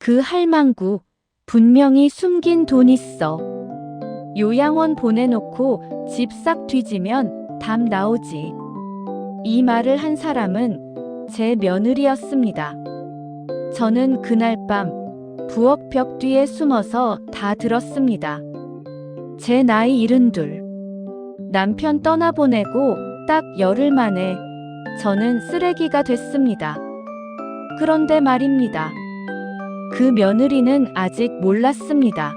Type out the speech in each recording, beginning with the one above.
그 할망구, 분명히 숨긴 돈 있어. 요양원 보내놓고 집 싹 뒤지면 답 나오지. 이 말을 한 사람은 제 며느리였습니다. 저는 그날 밤 부엌 벽 뒤에 숨어서 다 들었습니다. 제 나이 72. 남편 떠나보내고 딱 열흘 만에 저는 쓰레기가 됐습니다. 그런데 말입니다. 그 며느리는 아직 몰랐습니다.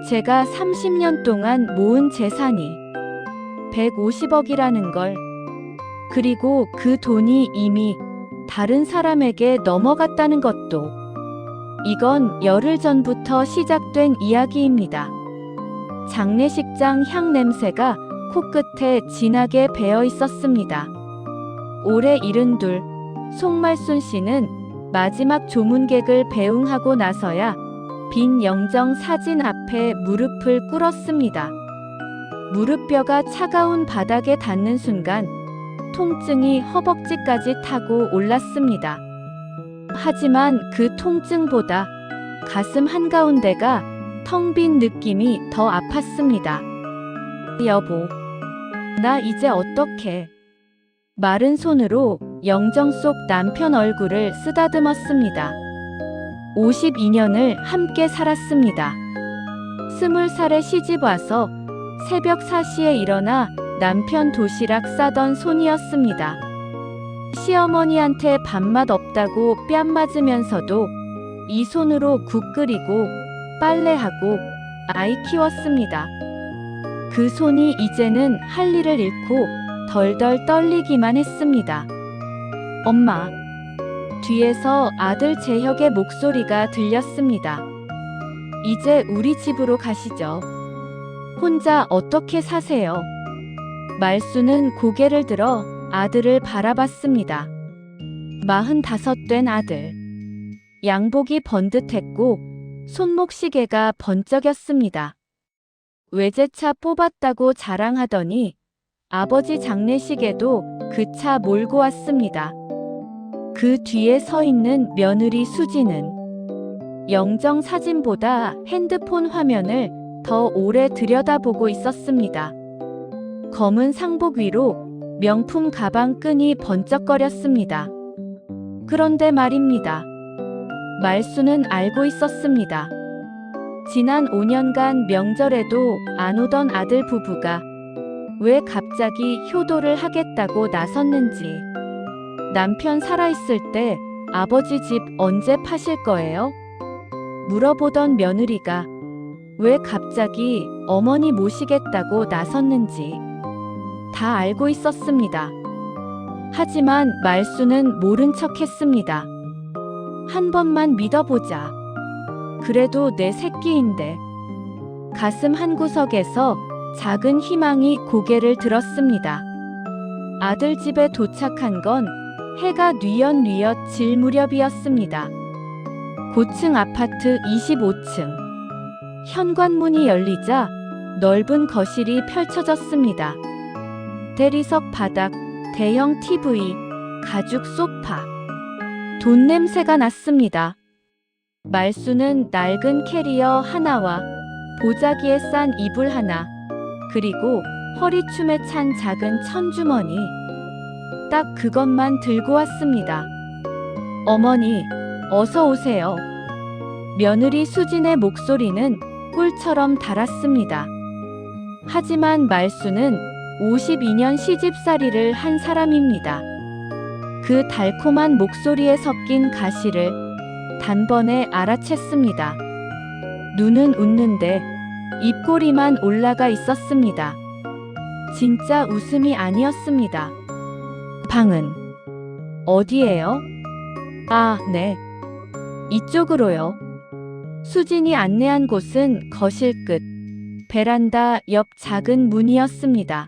제가 30년 동안 모은 재산이 150억이라는 걸. 그리고 그 돈이 이미 다른 사람에게 넘어갔다는 것도. 이건 열흘 전부터 시작된 이야기입니다. 장례식장 향 냄새가 코끝에 진하게 배어 있었습니다. 올해 72, 송말순 씨는 마지막 조문객을 배웅하고 나서야 빈 영정 사진 앞에 무릎을 꿇었습니다. 무릎뼈가 차가운 바닥에 닿는 순간 통증이 허벅지까지 타고 올랐습니다. 하지만 그 통증보다 가슴 한가운데가 텅 빈 느낌이 더 아팠습니다. 여보, 나 이제 어떡해? 마른 손으로 영정 속 남편 얼굴을 쓰다듬었습니다. 52년을 함께 살았습니다. 20살에 시집와서 새벽 4시에 일어나 남편 도시락 싸던 손이었습니다. 시어머니한테 밥맛 없다고 뺨 맞으면서도 이 손으로 국 끓이고 빨래하고 아이 키웠습니다. 그 손이 이제는 할 일을 잃고 덜덜 떨리기만 했습니다. 엄마. 뒤에서 아들 재혁의 목소리가 들렸습니다. 이제 우리 집으로 가시죠. 혼자 어떻게 사세요? 말수는 고개를 들어 아들을 바라봤습니다. 45 된 아들. 양복이 번듯했고 손목시계가 번쩍였습니다. 외제차 뽑았다고 자랑하더니 아버지 장례식에도 그 차 몰고 왔습니다. 그 뒤에 서 있는 며느리 수지는 영정 사진보다 핸드폰 화면을 더 오래 들여다보고 있었습니다. 검은 상복 위로 명품 가방 끈이 번쩍거렸습니다. 그런데 말입니다. 말수는 알고 있었습니다. 지난 5년간 명절에도 안 오던 아들 부부가 왜 갑자기 효도를 하겠다고 나섰는지. 남편 살아있을 때 아버지 집 언제 파실 거예요? 물어보던 며느리가 왜 갑자기 어머니 모시겠다고 나섰는지 다 알고 있었습니다. 하지만 말수는 모른 척 했습니다. 한 번만 믿어보자. 그래도 내 새끼인데. 가슴 한구석에서 작은 희망이 고개를 들었습니다. 아들 집에 도착한 건 해가 뉘엿뉘엿 질 무렵이었습니다. 고층 아파트 25층. 현관문이 열리자 넓은 거실이 펼쳐졌습니다. 대리석 바닥, 대형 TV, 가죽 소파. 돈 냄새가 났습니다. 말수는 낡은 캐리어 하나와 보자기에 싼 이불 하나, 그리고 허리춤에 찬 작은 천주머니. 딱 그것만 들고 왔습니다. 어머니, 어서 오세요. 며느리 수진의 목소리는 꿀처럼 달았습니다. 하지만 말수는 52년 시집살이를 한 사람입니다. 그 달콤한 목소리에 섞인 가시를 단번에 알아챘습니다. 눈은 웃는데 입꼬리만 올라가 있었습니다. 진짜 웃음이 아니었습니다. 방은 어디예요? 아, 네. 이쪽으로요. 수진이 안내한 곳은 거실 끝, 베란다 옆 작은 문이었습니다.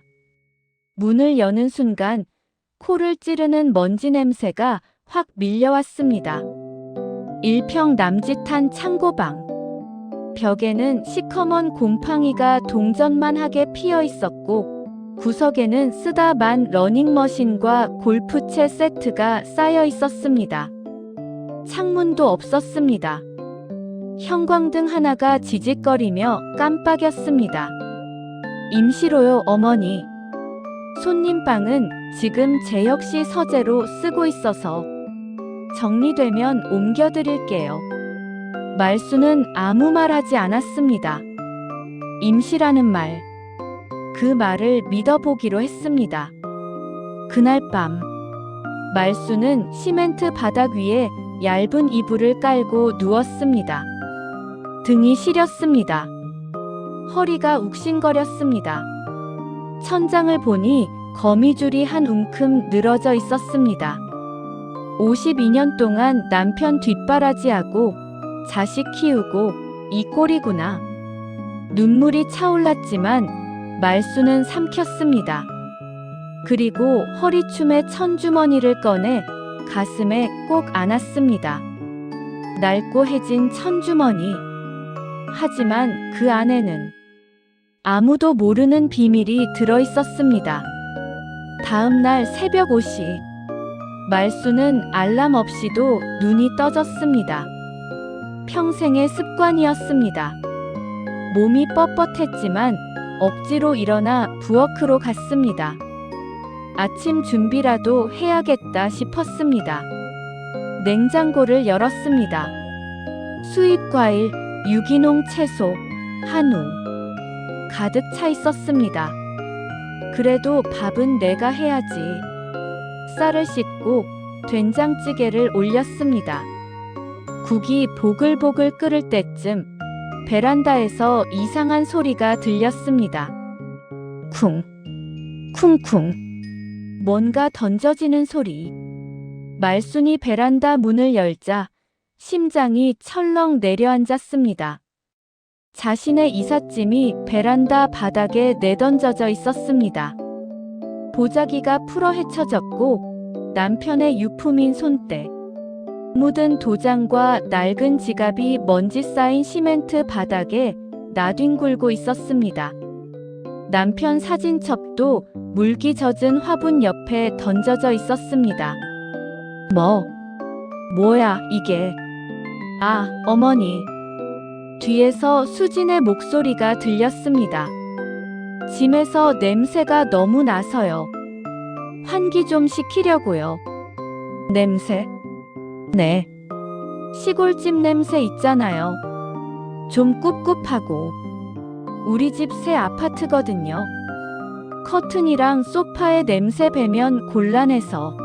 문을 여는 순간 코를 찌르는 먼지 냄새가 확 밀려왔습니다. 일평 남짓한 창고방. 벽에는 시커먼 곰팡이가 동전만하게 피어 있었고 구석에는 쓰다 만 러닝머신과 골프채 세트가 쌓여 있었습니다. 창문도 없었습니다. 형광등 하나가 지직거리며 깜빡였습니다. 임시로요, 어머니. 손님방은 지금 제 역시 서재로 쓰고 있어서 정리되면 옮겨드릴게요. 말수는 아무 말 하지 않았습니다. 임시라는 말, 그 말을 믿어보기로 했습니다. 그날 밤, 말수는 시멘트 바닥 위에 얇은 이불을 깔고 누웠습니다. 등이 시렸습니다. 허리가 욱신거렸습니다. 천장을 보니 거미줄이 한 움큼 늘어져 있었습니다. 52년 동안 남편 뒷바라지하고 자식 키우고 이 꼴이구나. 눈물이 차올랐지만 말수는 삼켰습니다. 그리고 허리춤에 천주머니를 꺼내 가슴에 꼭 안았습니다. 낡고해진 천주머니. 하지만 그 안에는 아무도 모르는 비밀이 들어있었습니다. 다음 날 새벽 5시, 말수는 알람 없이도 눈이 떠졌습니다. 평생의 습관이었습니다. 몸이 뻣뻣했지만 억지로 일어나 부엌으로 갔습니다. 아침 준비라도 해야겠다 싶었습니다. 냉장고를 열었습니다. 수입 과일, 유기농 채소, 한우 가득 차 있었습니다. 그래도 밥은 내가 해야지. 쌀을 씻고 된장찌개를 올렸습니다. 국이 보글보글 끓을 때쯤 베란다에서 이상한 소리가 들렸습니다. 쿵, 쿵쿵. 뭔가 던져지는 소리. 말순이 베란다 문을 열자 심장이 철렁 내려앉았습니다. 자신의 이삿짐이 베란다 바닥에 내던져져 있었습니다. 보자기가 풀어 헤쳐졌고 남편의 유품인 손때, 묻은 도장과 낡은 지갑이 먼지 쌓인 시멘트 바닥에 나뒹굴고 있었습니다. 남편 사진첩도 물기 젖은 화분 옆에 던져져 있었습니다. 뭐야 이게? 아, 어머니. 뒤에서 수진의 목소리가 들렸습니다. 짐에서 냄새가 너무 나서요. 환기 좀 시키려고요. 냄새? 네. 시골집 냄새 있잖아요. 좀 꿉꿉하고. 우리 집 새 아파트거든요. 커튼이랑 소파에 냄새 배면 곤란해서.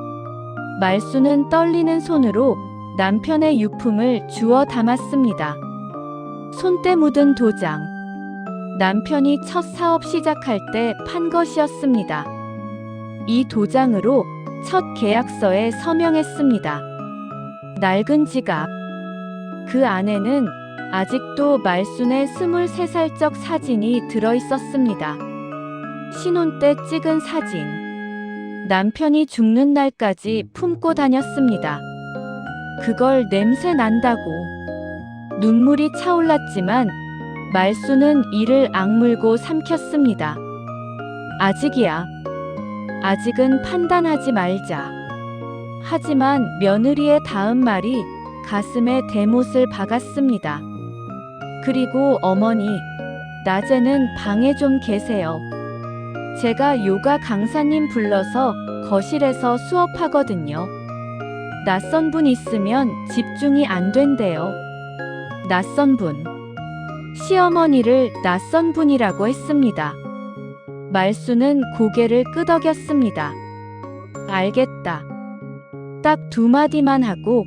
말수는 떨리는 손으로 남편의 유품을 주워 담았습니다. 손때 묻은 도장. 남편이 첫 사업 시작할 때 판 것이었습니다. 이 도장으로 첫 계약서에 서명했습니다. 낡은 지갑. 그 안에는 아직도 말순의 23살적 사진이 들어있었습니다. 신혼 때 찍은 사진. 남편이 죽는 날까지 품고 다녔습니다. 그걸 냄새 난다고. 눈물이 차올랐지만 말수는 이를 악물고 삼켰습니다. 아직이야. 아직은 판단하지 말자. 하지만 며느리의 다음 말이 가슴에 대못을 박았습니다. 그리고 어머니, 낮에는 방에 좀 계세요. 제가 요가 강사님 불러서 거실에서 수업하거든요. 낯선 분 있으면 집중이 안 된대요. 낯선 분. 시어머니를 낯선 분이라고 했습니다. 말수는 고개를 끄덕였습니다. 알겠다. 딱 2마디만 하고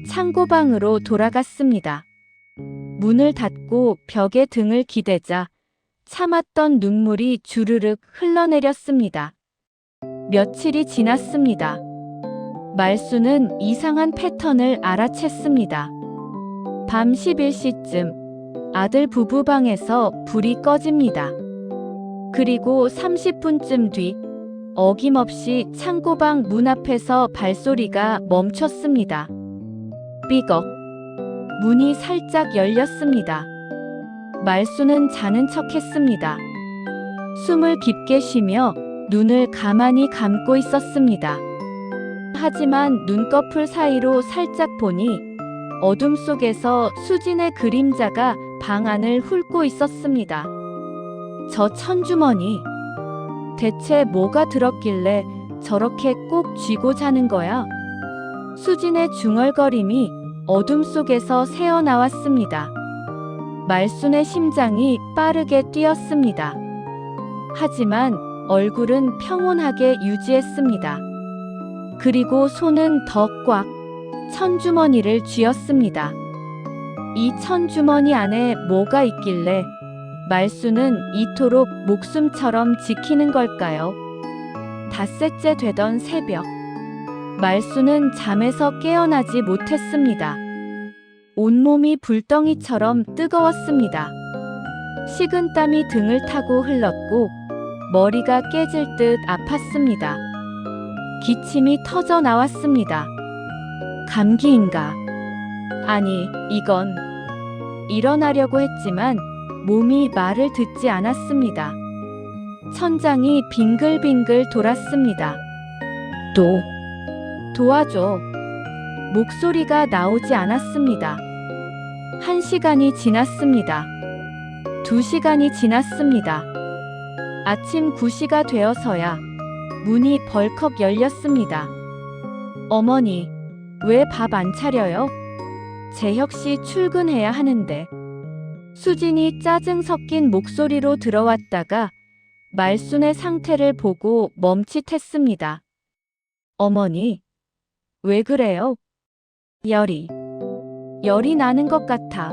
창고방으로 돌아갔습니다. 문을 닫고 벽에 등을 기대자 참았던 눈물이 주르륵 흘러내렸습니다. 며칠이 지났습니다. 말수는 이상한 패턴을 알아챘습니다. 밤 11시쯤 아들 부부 방에서 불이 꺼집니다. 그리고 30분쯤 뒤 어김없이 창고방 문 앞에서 발소리가 멈췄습니다. 삐걱. 문이 살짝 열렸습니다. 말수는 자는 척했습니다. 숨을 깊게 쉬며 눈을 가만히 감고 있었습니다. 하지만 눈꺼풀 사이로 살짝 보니 어둠 속에서 수진의 그림자가 방 안을 훑고 있었습니다. 저 천주머니. 대체 뭐가 들었길래 저렇게 꼭 쥐고 자는 거야? 수진의 중얼거림이 어둠 속에서 새어나왔습니다. 말순의 심장이 빠르게 뛰었습니다. 하지만 얼굴은 평온하게 유지했습니다. 그리고 손은 더 꽉 천주머니를 쥐었습니다. 이 천주머니 안에 뭐가 있길래 말순은 이토록 목숨처럼 지키는 걸까요? 닷새째 되던 새벽, 말순은 잠에서 깨어나지 못했습니다. 온몸이 불덩이처럼 뜨거웠습니다. 식은땀이 등을 타고 흘렀고 머리가 깨질 듯 아팠습니다. 기침이 터져 나왔습니다. 감기인가? 아니, 이건. 일어나려고 했지만 몸이 말을 듣지 않았습니다. 천장이 빙글빙글 돌았습니다. 도와줘. 목소리가 나오지 않았습니다. 1시간이 지났습니다. 2시간이 지났습니다. 아침 9시가 되어서야 문이 벌컥 열렸습니다. 어머니, 왜 밥 안 차려요? 재혁씨 출근해야 하는데. 수진이 짜증 섞인 목소리로 들어왔다가 말순의 상태를 보고 멈칫했습니다. 어머니, 왜 그래요? 열이 나는 것 같아.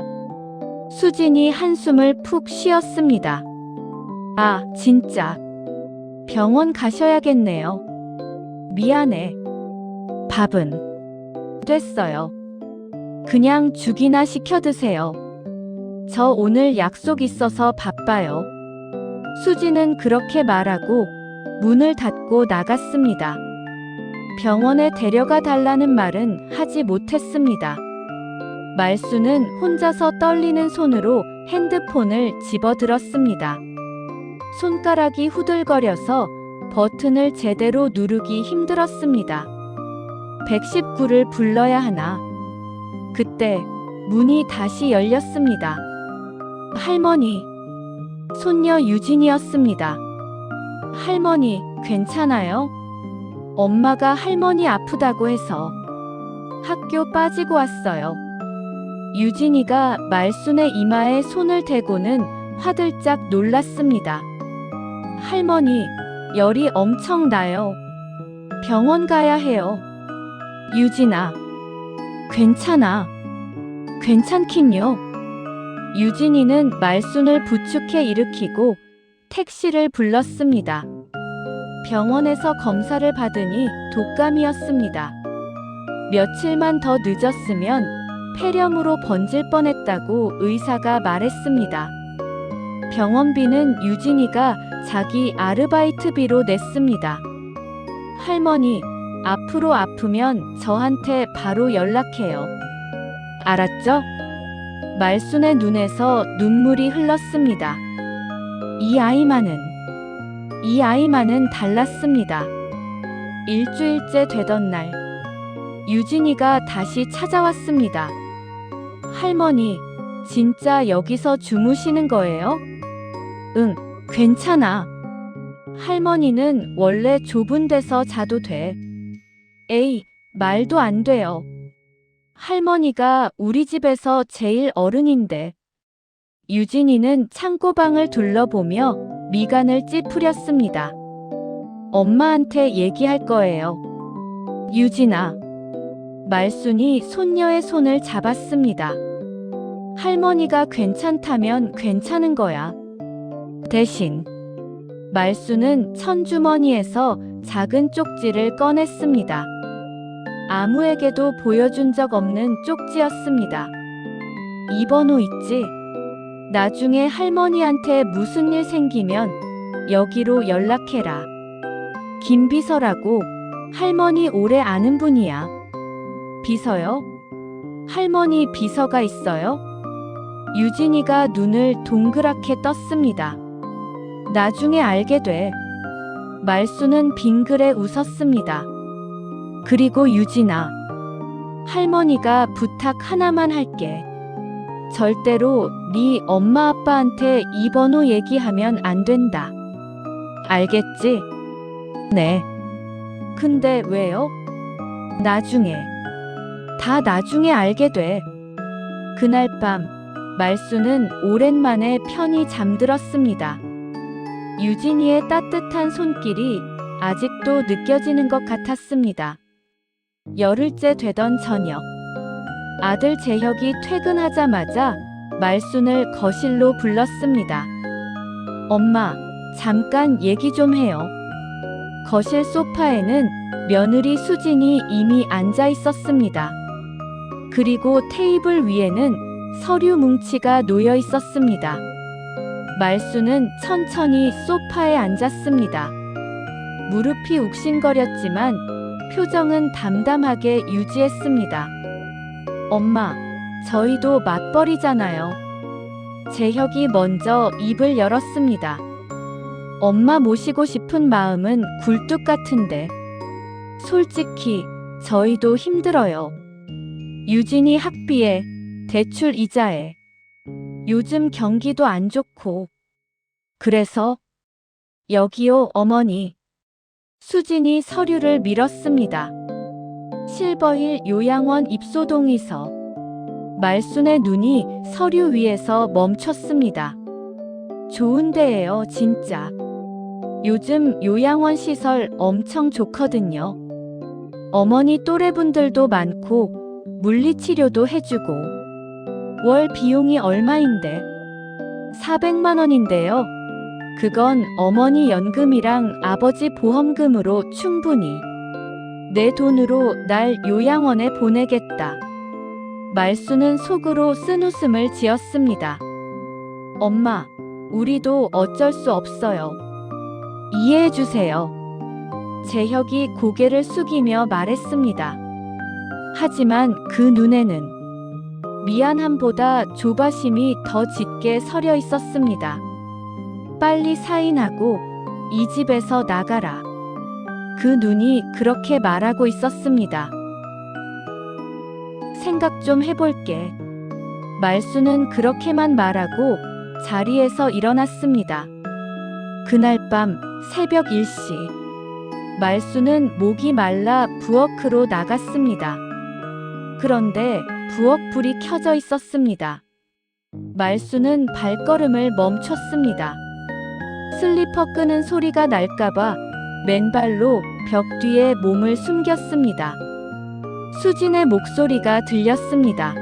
수진이 한숨을 푹 쉬었습니다. 아, 진짜. 병원 가셔야겠네요. 미안해. 밥은 됐어요. 그냥 죽이나 시켜 드세요. 저 오늘 약속 있어서 바빠요. 수진은 그렇게 말하고 문을 닫고 나갔습니다. 병원에 데려가 달라는 말은 하지 못했습니다. 말순은 혼자서 떨리는 손으로 핸드폰을 집어들었습니다. 손가락이 후들거려서 버튼을 제대로 누르기 힘들었습니다. 119를 불러야 하나. 그때 문이 다시 열렸습니다. 할머니. 손녀 유진이었습니다. 할머니, 괜찮아요? 엄마가 할머니 아프다고 해서 학교 빠지고 왔어요. 유진이가 말순의 이마에 손을 대고는 화들짝 놀랐습니다. 할머니, 열이 엄청 나요. 병원 가야 해요. 유진아, 괜찮아. 괜찮긴요. 유진이는 말순을 부축해 일으키고 택시를 불렀습니다. 병원에서 검사를 받으니 독감이었습니다. 며칠만 더 늦었으면 폐렴으로 번질 뻔했다고 의사가 말했습니다. 병원비는 유진이가 자기 아르바이트비로 냈습니다. 할머니, 앞으로 아프면 저한테 바로 연락해요. 알았죠? 말순의 눈에서 눈물이 흘렀습니다. 이 아이만은 달랐습니다. 일주일째 되던 날, 유진이가 다시 찾아왔습니다. 할머니, 진짜 여기서 주무시는 거예요? 응, 괜찮아. 할머니는 원래 좁은 데서 자도 돼. 에이, 말도 안 돼요. 할머니가 우리 집에서 제일 어른인데. 유진이는 창고방을 둘러보며 미간을 찌푸렸습니다. 엄마한테 얘기할 거예요. 유진아. 말순이 손녀의 손을 잡았습니다. 할머니가 괜찮다면 괜찮은 거야. 대신 말순은 천주머니에서 작은 쪽지를 꺼냈습니다. 아무에게도 보여준 적 없는 쪽지였습니다. 이 번호 있지? 나중에 할머니한테 무슨 일 생기면 여기로 연락해라. 김비서라고. 할머니 오래 아는 분이야. 비서요? 할머니 비서가 있어요? 유진이가 눈을 동그랗게 떴습니다. 나중에 알게 돼. 말순은 빙그레 웃었습니다. 그리고 유진아. 할머니가 부탁 하나만 할게. 절대로 네 엄마 아빠한테 이 번호 얘기하면 안 된다. 알겠지? 네. 근데 왜요? 나중에. 다 나중에 알게 돼. 그날 밤, 말수는 오랜만에 편히 잠들었습니다. 유진이의 따뜻한 손길이 아직도 느껴지는 것 같았습니다. 열흘째 되던 저녁. 아들 재혁이 퇴근하자마자 말순을 거실로 불렀습니다. 엄마, 잠깐 얘기 좀 해요. 거실 소파에는 며느리 수진이 이미 앉아 있었습니다. 그리고 테이블 위에는 서류 뭉치가 놓여 있었습니다. 말수는 천천히 소파에 앉았습니다. 무릎이 욱신거렸지만 표정은 담담하게 유지했습니다. 엄마, 저희도 맞벌이잖아요. 재혁이 먼저 입을 열었습니다. 엄마 모시고 싶은 마음은 굴뚝 같은데. 솔직히 저희도 힘들어요. 유진이 학비에, 대출 이자에. 요즘 경기도 안 좋고. 그래서 여기요, 어머니. 수진이 서류를 밀었습니다. 실버힐 요양원 입소 동의서. 말순의 눈이 서류 위에서 멈췄습니다. 좋은 데예요, 진짜. 요즘 요양원 시설 엄청 좋거든요. 어머니 또래분들도 많고 물리치료도 해주고. 월 비용이 얼마인데? 400만 원인데요. 그건 어머니 연금이랑 아버지 보험금으로 충분히. 내 돈으로 날 요양원에 보내겠다. 말수는 속으로 쓴웃음을 지었습니다. 엄마, 우리도 어쩔 수 없어요. 이해해주세요. 재혁이 고개를 숙이며 말했습니다. 하지만 그 눈에는 미안함보다 조바심이 더 짙게 서려 있었습니다. 빨리 사인하고 이 집에서 나가라. 그 눈이 그렇게 말하고 있었습니다. 생각 좀 해볼게. 말수는 그렇게만 말하고 자리에서 일어났습니다. 그날 밤 새벽 1시. 말수는 목이 말라 부엌으로 나갔습니다. 그런데 부엌 불이 켜져 있었습니다. 말수는 발걸음을 멈췄습니다. 슬리퍼 끄는 소리가 날까봐 맨발로 벽 뒤에 몸을 숨겼습니다. 수진의 목소리가 들렸습니다.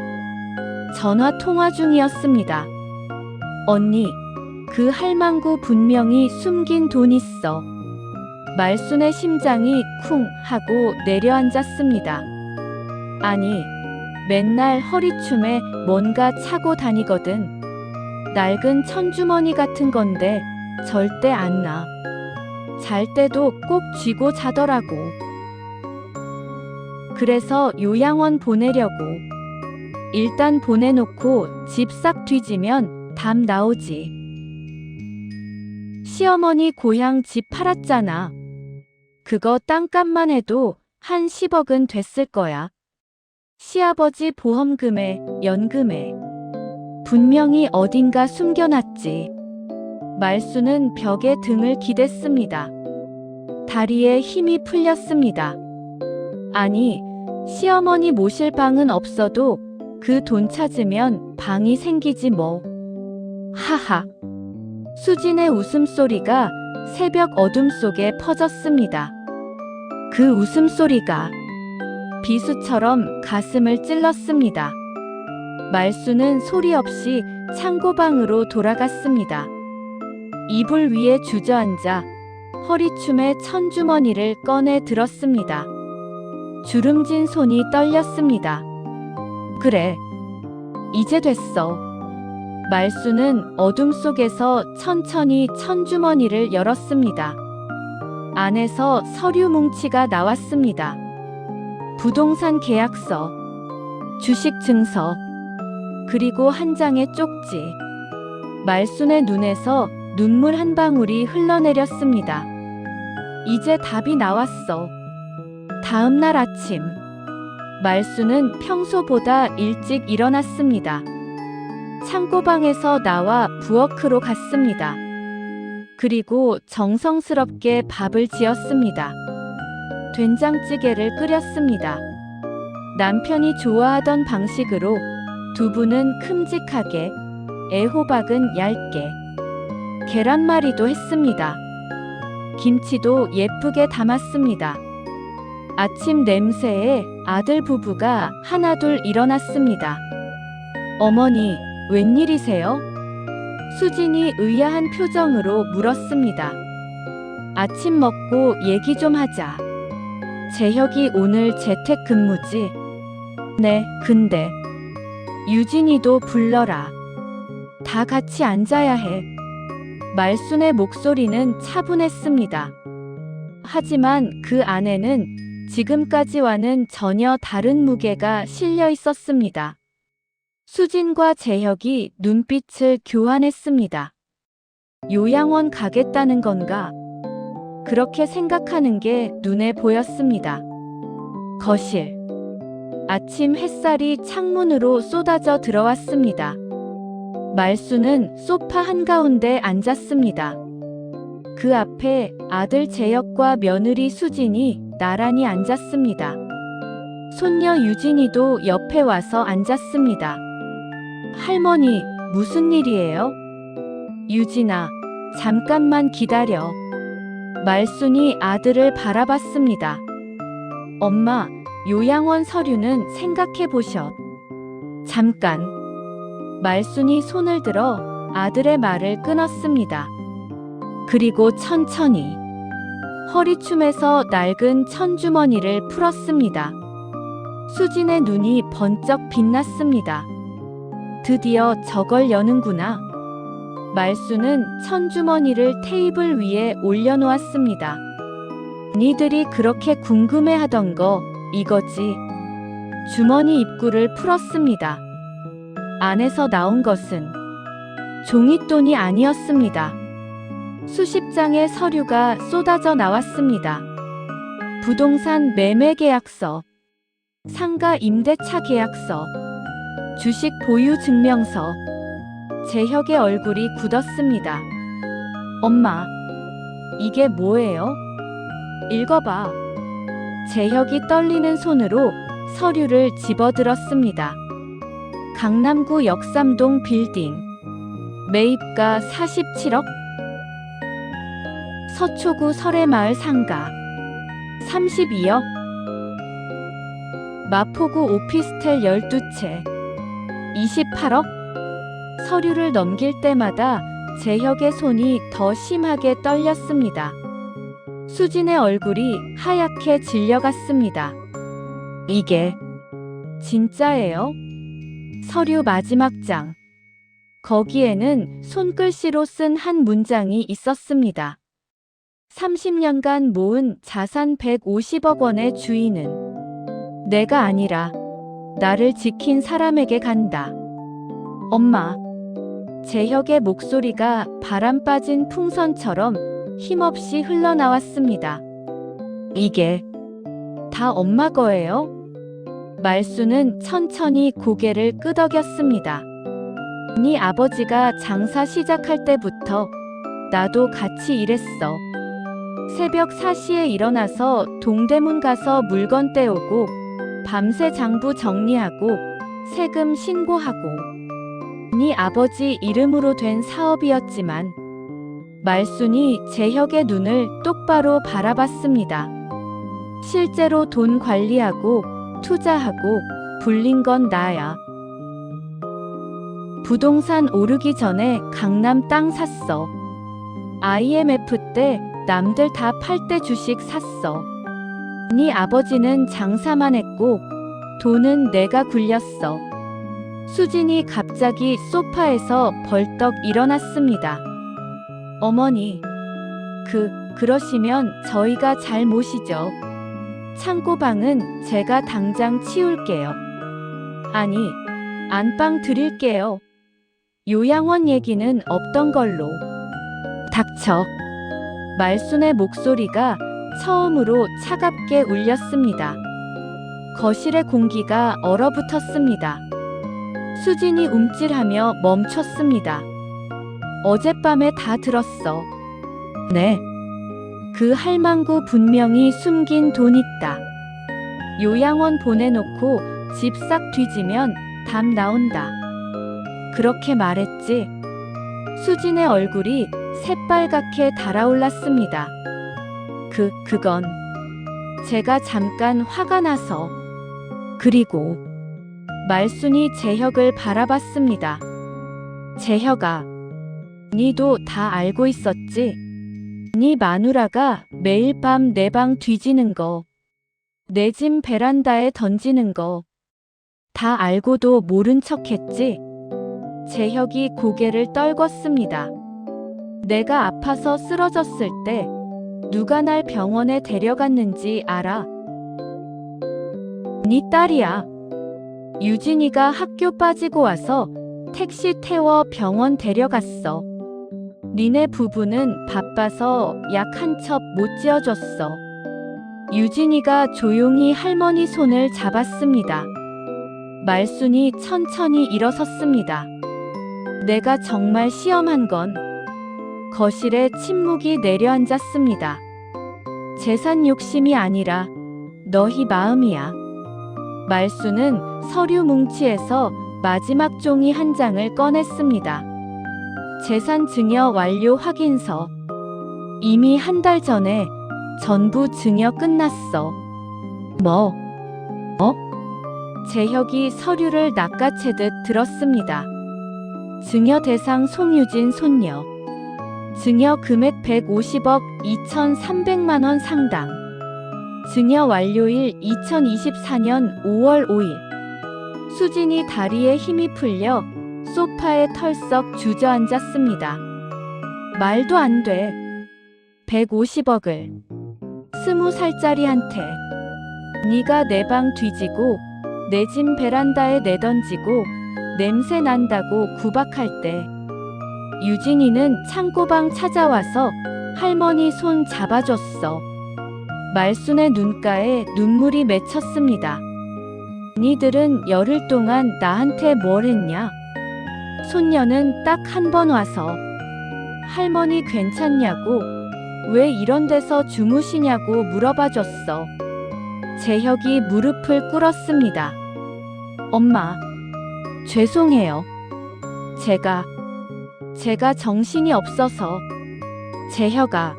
전화 통화 중이었습니다. 언니, 그 할망구 분명히 숨긴 돈 있어. 말순의 심장이 쿵 하고 내려앉았습니다. 아니, 맨날 허리춤에 뭔가 차고 다니거든. 낡은 천주머니 같은 건데 절대 안 나. 잘 때도 꼭 쥐고 자더라고. 그래서 요양원 보내려고. 일단 보내놓고 집 싹 뒤지면 답 나오지. 시어머니 고향 집 팔았잖아. 그거 땅값만 해도 한 10억은 됐을 거야. 시아버지 보험금에, 연금에. 분명히 어딘가 숨겨놨지. 말수는 벽에 등을 기댔습니다. 다리에 힘이 풀렸습니다. 아니, 시어머니 모실 방은 없어도 그 돈 찾으면 방이 생기지 뭐. 하하. 수진의 웃음소리가 새벽 어둠 속에 퍼졌습니다. 그 웃음소리가 비수처럼 가슴을 찔렀습니다. 말수는 소리 없이 창고방으로 돌아갔습니다. 이불 위에 주저앉아 허리춤에 천주머니를 꺼내 들었습니다. 주름진 손이 떨렸습니다. 그래, 이제 됐어. 말수는 어둠 속에서 천천히 천주머니를 열었습니다. 안에서 서류 뭉치가 나왔습니다. 부동산 계약서, 주식 증서, 그리고 한 장의 쪽지. 말순의 눈에서 눈물 한 방울이 흘러내렸습니다. 이제 답이 나왔어. 다음 날 아침. 말수는 평소보다 일찍 일어났습니다. 창고방에서 나와 부엌으로 갔습니다. 그리고 정성스럽게 밥을 지었습니다. 된장찌개를 끓였습니다. 남편이 좋아하던 방식으로 두부는 큼직하게, 애호박은 얇게, 계란말이도 했습니다. 김치도 예쁘게 담았습니다. 아침 냄새에 아들 부부가 하나둘 일어났습니다. 어머니, 웬일이세요? 수진이 의아한 표정으로 물었습니다. 아침 먹고 얘기 좀 하자. 재혁이 오늘 재택근무지? 네, 근데 유진이도 불러라. 다 같이 앉아야 해. 말순의 목소리는 차분했습니다. 하지만 그 안에는 지금까지와는 전혀 다른 무게가 실려 있었습니다. 수진과 재혁이 눈빛을 교환했습니다. 요양원 가겠다는 건가? 그렇게 생각하는 게 눈에 보였습니다. 거실. 아침 햇살이 창문으로 쏟아져 들어왔습니다. 말수는 소파 한가운데 앉았습니다. 그 앞에 아들 재혁과 며느리 수진이 나란히 앉았습니다. 손녀 유진이도 옆에 와서 앉았습니다. 할머니, 무슨 일이에요? 유진아, 잠깐만 기다려. 말순이 아들을 바라봤습니다. 엄마, 요양원 서류는 생각해 보셨. 잠깐. 말순이 손을 들어 아들의 말을 끊었습니다. 그리고 천천히 허리춤에서 낡은 천주머니를 풀었습니다. 수진의 눈이 번쩍 빛났습니다. 드디어 저걸 여는구나. 말수는 천주머니를 테이블 위에 올려놓았습니다. 니들이 그렇게 궁금해하던 거 이거지. 주머니 입구를 풀었습니다. 안에서 나온 것은 종잇돈이 아니었습니다. 수십 장의 서류가 쏟아져 나왔습니다. 부동산 매매 계약서, 상가 임대차 계약서, 주식 보유 증명서. 재혁의 얼굴이 굳었습니다. 엄마, 이게 뭐예요? 읽어봐. 재혁이 떨리는 손으로 서류를 집어들었습니다. 강남구 역삼동 빌딩. 매입가 47억. 서초구 설해마을 상가 32억. 마포구 오피스텔 12채 28억. 서류를 넘길 때마다 재혁의 손이 더 심하게 떨렸습니다. 수진의 얼굴이 하얗게 질려갔습니다. 이게 진짜예요? 서류 마지막 장. 거기에는 손글씨로 쓴 한 문장이 있었습니다. 30년간 모은 자산 150억 원의 주인은 내가 아니라 나를 지킨 사람에게 간다. 엄마. 재혁의 목소리가 바람 빠진 풍선처럼 힘없이 흘러나왔습니다. 이게 다 엄마 거예요? 말수는 천천히 고개를 끄덕였습니다. 네 아버지가 장사 시작할 때부터 나도 같이 일했어. 새벽 4시에 일어나서 동대문 가서 물건 떼오고 밤새 장부 정리하고 세금 신고하고. 네 아버지 이름으로 된 사업이었지만. 말순이 재혁의 눈을 똑바로 바라봤습니다. 실제로 돈 관리하고 투자하고 불린 건 나야. 부동산 오르기 전에 강남 땅 샀어. IMF 때 남들 다 팔 때 주식 샀어. 네 아버지는 장사만 했고 돈은 내가 굴렸어. 수진이 갑자기 소파에서 벌떡 일어났습니다. 어머니, 그러시면 저희가 잘 모시죠. 창고방은 제가 당장 치울게요. 아니, 안방 드릴게요. 요양원 얘기는 없던 걸로. 닥쳐. 말순의 목소리가 처음으로 차갑게 울렸습니다. 거실의 공기가 얼어붙었습니다. 수진이 움찔하며 멈췄습니다. 어젯밤에 다 들었어. 네. 그 할망구 분명히 숨긴 돈 있다. 요양원 보내놓고 집 싹 뒤지면 답 나온다. 그렇게 말했지. 수진의 얼굴이 새빨갛게 달아올랐습니다. 그건 제가 잠깐 화가 나서. 그리고 말순이 재혁을 바라봤습니다. 재혁아, 니도 다 알고 있었지? 니 마누라가 매일 밤 내 방 뒤지는 거, 내 집 베란다에 던지는 거, 다 알고도 모른 척 했지? 재혁이 고개를 떨궜습니다. 내가 아파서 쓰러졌을 때 누가 날 병원에 데려갔는지 알아? 니 딸이야. 유진이가 학교 빠지고 와서 택시 태워 병원 데려갔어. 니네 부부는 바빠서 약 한 첩 못 지어줬어. 유진이가 조용히 할머니 손을 잡았습니다. 말순이 천천히 일어섰습니다. 내가 정말 시험한 건 거실에 침묵이 내려앉았습니다. 재산 욕심이 아니라 너희 마음이야. 말순은 서류 뭉치에서 마지막 종이 한 장을 꺼냈습니다. 재산 증여 완료 확인서. 이미 한 달 전에 전부 증여 끝났어. 뭐? 재혁이 서류를 낚아채듯 들었습니다. 증여 대상 송유진 손녀. 증여 금액 150억 2,300만 원 상당. 증여 완료일 2024년 5월 5일. 수진이 다리에 힘이 풀려 소파에 털썩 주저앉았습니다. 말도 안 돼. 150억을 20살짜리한테. 네가 내 방 뒤지고 내 집 베란다에 내던지고 냄새 난다고 구박할 때 유진이는 창고방 찾아와서 할머니 손 잡아줬어. 말순의 눈가에 눈물이 맺혔습니다. 니들은 열흘 동안 나한테 뭘 했냐? 손녀는 딱 한 번 와서 할머니 괜찮냐고, 왜 이런 데서 주무시냐고 물어봐줬어. 재혁이 무릎을 꿇었습니다. 엄마, 죄송해요. 제가 정신이 없어서. 재혁아.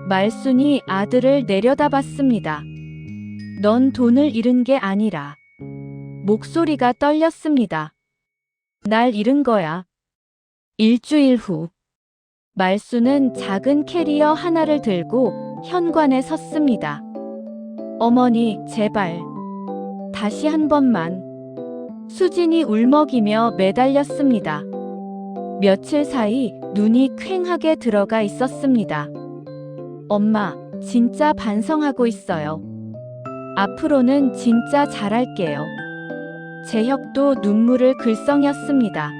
말순이 아들을 내려다봤습니다. 넌 돈을 잃은 게 아니라. 목소리가 떨렸습니다. 날 잃은 거야. 일주일 후. 말순은 작은 캐리어 하나를 들고 현관에 섰습니다. 어머니, 제발. 다시 한 번만. 수진이 울먹이며 매달렸습니다. 며칠 사이 눈이 퀭하게 들어가 있었습니다. 엄마, 진짜 반성하고 있어요. 앞으로는 진짜 잘할게요. 재혁도 눈물을 글썽였습니다.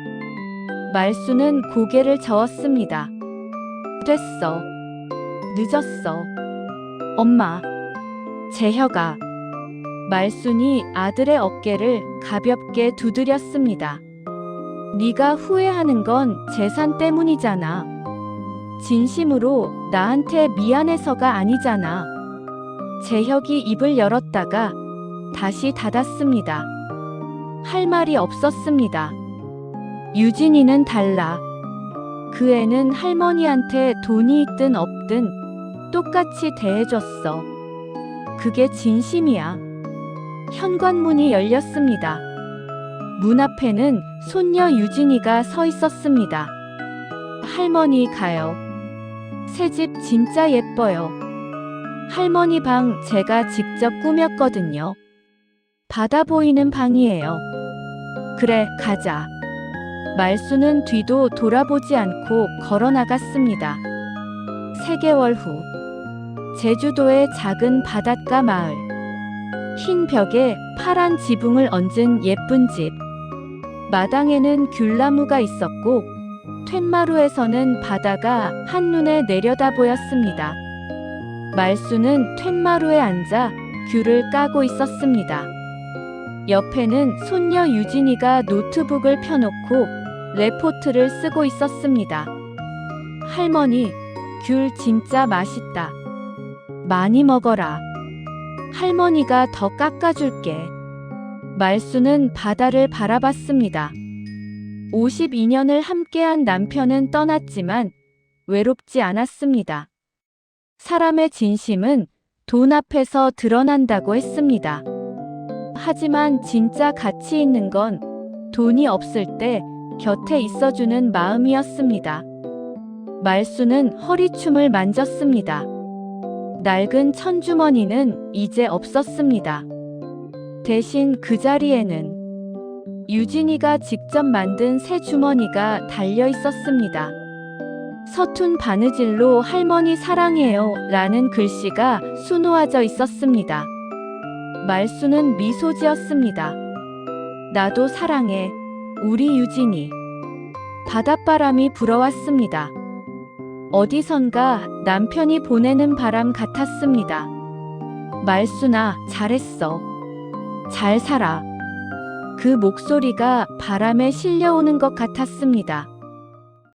말순은 고개를 저었습니다. 됐어. 늦었어. 엄마. 재혁아. 말순이 아들의 어깨를 가볍게 두드렸습니다. 네가 후회하는 건 재산 때문이잖아. 진심으로 나한테 미안해서가 아니잖아. 재혁이 입을 열었다가 다시 닫았습니다. 할 말이 없었습니다. 유진이는 달라. 그 애는 할머니한테 돈이 있든 없든 똑같이 대해줬어. 그게 진심이야. 현관문이 열렸습니다. 문 앞에는 손녀 유진이가 서 있었습니다. 할머니 가요. 새 집 진짜 예뻐요. 할머니 방 제가 직접 꾸몄거든요. 바다 보이는 방이에요. 그래, 가자. 말순은 뒤도 돌아보지 않고 걸어 나갔습니다. 3개월 후. 제주도의 작은 바닷가 마을. 흰 벽에 파란 지붕을 얹은 예쁜 집. 마당에는 귤나무가 있었고 툇마루에서는 바다가 한눈에 내려다 보였습니다. 말순은 툇마루에 앉아 귤을 까고 있었습니다. 옆에는 손녀 유진이가 노트북을 펴놓고 레포트를 쓰고 있었습니다. 할머니, 귤 진짜 맛있다. 많이 먹어라. 할머니가 더 깎아줄게. 말수는 바다를 바라봤습니다. 52년을 함께한 남편은 떠났지만 외롭지 않았습니다. 사람의 진심은 돈 앞에서 드러난다고 했습니다. 하지만 진짜 가치 있는 건 돈이 없을 때 곁에 있어주는 마음이었습니다. 말수는 허리춤을 만졌습니다. 낡은 천주머니는 이제 없었습니다. 대신 그 자리에는 유진이가 직접 만든 새 주머니가 달려 있었습니다. 서툰 바느질로 할머니 사랑해요 라는 글씨가 수놓아져 있었습니다. 말수는 미소 지었습니다. 나도 사랑해, 우리 유진이. 바닷바람이 불어왔습니다. 어디선가 남편이 보내는 바람 같았습니다. 말수나 잘했어. 잘 살아. 그 목소리가 바람에 실려오는 것 같았습니다.